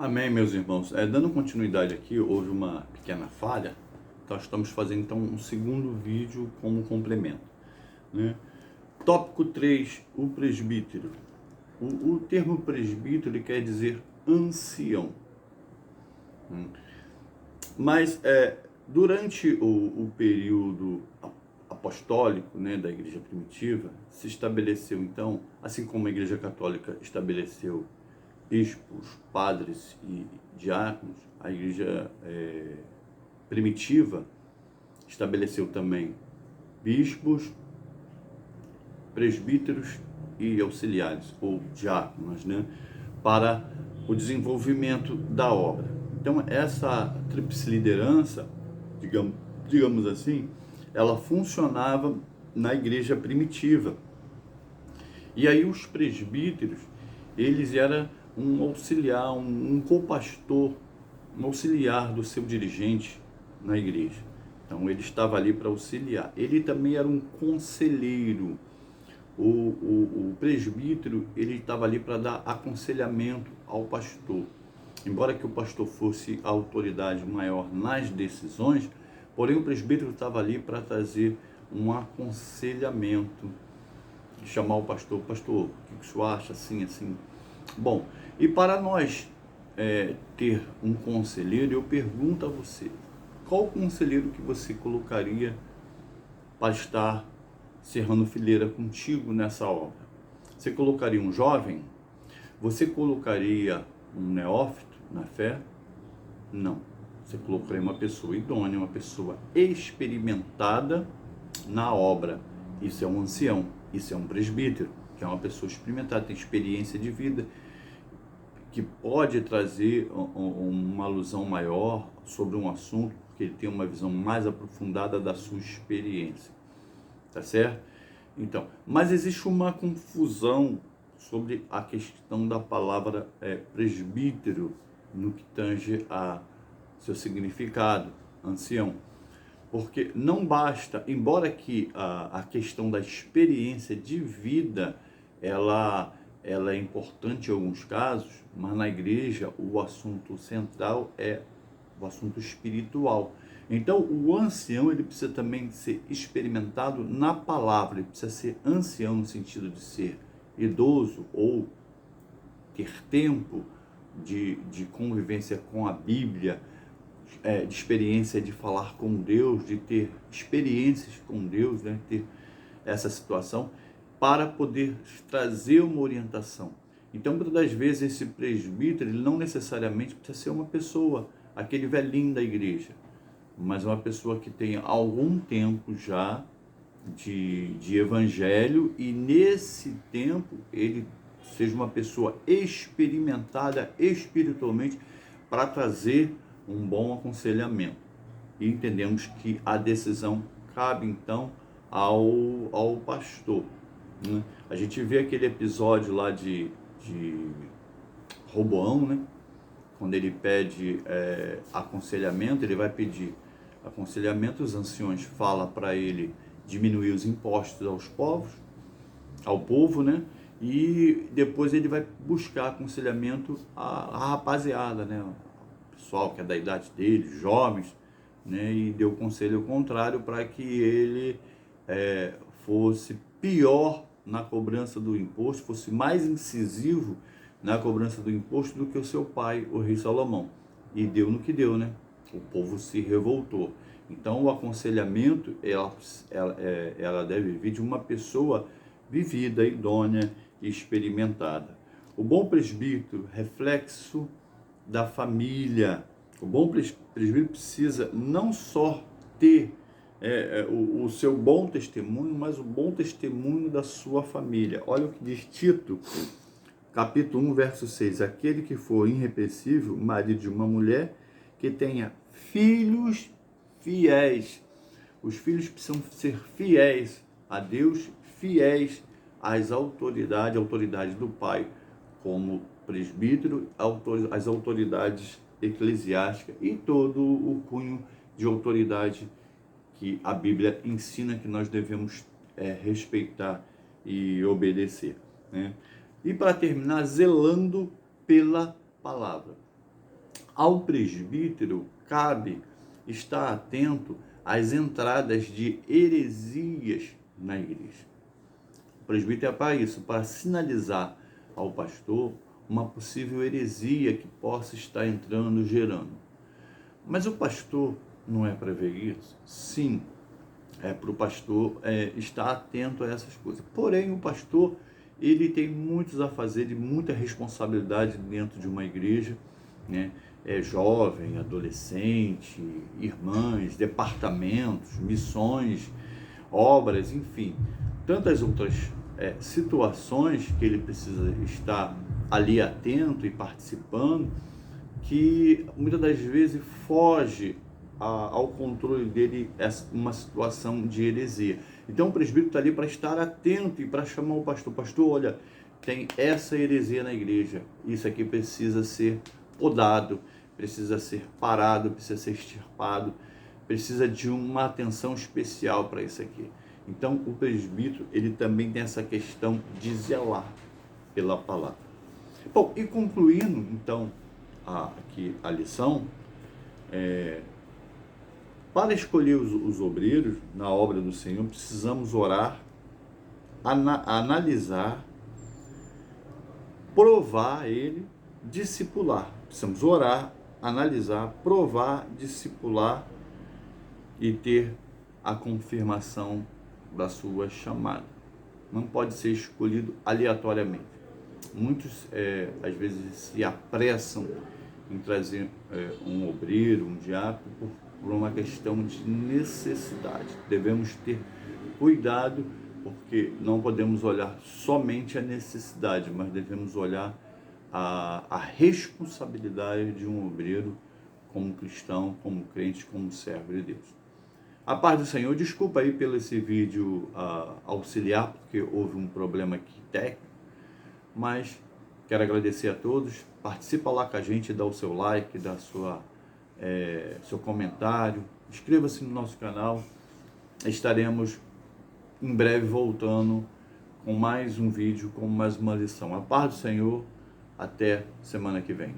Amém, meus irmãos. Dando continuidade aqui, houve uma pequena falha. Nós estamos fazendo então um segundo vídeo como complemento, né? Tópico 3, o presbítero. O termo presbítero ele quer dizer ancião. Mas durante o período apostólico, né, da igreja primitiva, se estabeleceu então, assim como a igreja católica estabeleceu bispos, padres e diáconos, a igreja primitiva estabeleceu também bispos, presbíteros e auxiliares, ou diáconos, né, para o desenvolvimento da obra. Então, essa tríplice liderança, digamos assim, ela funcionava na igreja primitiva. E aí os presbíteros, eles eram um auxiliar, um co-pastor, um auxiliar do seu dirigente na igreja. Então ele estava ali para auxiliar. Ele também era um conselheiro. O presbítero, ele estava ali para dar aconselhamento ao pastor. Embora que o pastor fosse a autoridade maior nas decisões, porém o presbítero estava ali para trazer um aconselhamento, chamar o pastor, o que o senhor acha, assim, assim. Bom, e para nós ter um conselheiro, eu pergunto a você, qual conselheiro que você colocaria para estar cerrando fileira contigo nessa obra? Você colocaria um jovem? Você colocaria um neófito na fé? Não. Você colocaria uma pessoa idônea, uma pessoa experimentada na obra. Isso é um ancião, isso é um presbítero, que é uma pessoa experimentada, tem experiência de vida, que pode trazer uma alusão maior sobre um assunto, porque ele tem uma visão mais aprofundada da sua experiência. Tá certo? Então, mas existe uma confusão sobre a questão da palavra presbítero, no que tange a seu significado, ancião. Porque não basta, embora que a questão da experiência de vida, ela é importante em alguns casos, mas na igreja o assunto central é o assunto espiritual. Então o ancião ele precisa também ser experimentado na palavra, ele precisa ser ancião no sentido de ser idoso ou ter tempo de convivência com a Bíblia, de experiência de falar com Deus, de ter experiências com Deus, né? Ter essa situação para poder trazer uma orientação. Então, muitas das vezes, esse presbítero, ele não necessariamente precisa ser uma pessoa, aquele velhinho da igreja, mas uma pessoa que tenha algum tempo já de evangelho e nesse tempo ele seja uma pessoa experimentada espiritualmente para trazer um bom aconselhamento. E entendemos que a decisão cabe então ao pastor, né? A gente vê aquele episódio lá de Roboão, né? Quando ele pede aconselhamento, ele vai pedir aconselhamento, os anciões falam para ele diminuir os impostos ao povo, né? E depois ele vai buscar aconselhamento à rapaziada, né? O pessoal que é da idade dele, jovens, né? E deu conselho contrário para que ele fosse pior na cobrança do imposto, fosse mais incisivo na cobrança do imposto do que o seu pai, o rei Salomão. E deu no que deu, né? O povo se revoltou. Então o aconselhamento, ela deve vir de uma pessoa vivida, idônea e experimentada. O bom presbítero, reflexo da família. O bom presbítero precisa não só ter o seu bom testemunho, mas o bom testemunho da sua família. Olha o que diz Tito, capítulo 1, verso 6. Aquele que for irrepreensível, marido de uma mulher, que tenha filhos fiéis. Os filhos precisam ser fiéis a Deus, fiéis às autoridades do pai, como presbítero, as autoridades eclesiásticas e todo o cunho de autoridade que a Bíblia ensina que nós devemos respeitar e obedecer, né? E para terminar, zelando pela palavra. Ao presbítero cabe estar atento às entradas de heresias na igreja. O presbítero é para isso, para sinalizar ao pastor uma possível heresia que possa estar entrando, gerando. Mas o pastor não é para ver isso? Sim, é para o pastor estar atento a essas coisas. Porém, o pastor, ele tem muitos afazeres, muita responsabilidade dentro de uma igreja, né? Jovem, adolescente, irmãs, departamentos, missões, obras, enfim, tantas outras situações que ele precisa estar ali atento e participando, que muitas das vezes foge ao controle dele uma situação de heresia. Então o presbítero está ali para estar atento e para chamar o pastor. Pastor, olha, tem essa heresia na igreja, isso aqui precisa ser podado, precisa ser parado, precisa ser extirpado, precisa de uma atenção especial para isso aqui. Então o presbítero, ele também tem essa questão de zelar pela palavra. Bom, e concluindo então aqui a lição, para escolher os obreiros na obra do Senhor, precisamos orar, analisar, provar ele, discipular. Precisamos orar, analisar, provar, discipular e ter a confirmação da sua chamada. Não pode ser escolhido aleatoriamente. Muitos, às vezes, se apressam em trazer um obreiro, um diácono, por uma questão de necessidade. Devemos ter cuidado, porque não podemos olhar somente a necessidade, mas devemos olhar a responsabilidade de um obreiro como cristão, como crente, como servo de Deus. A paz do Senhor. Desculpa aí pelo esse vídeo auxiliar, porque houve um problema aqui técnico, mas quero agradecer a todos. Participa lá com a gente, dá o seu like, dá seu comentário, inscreva-se no nosso canal. Estaremos em breve voltando com mais um vídeo, com mais uma lição. A paz do Senhor, até semana que vem.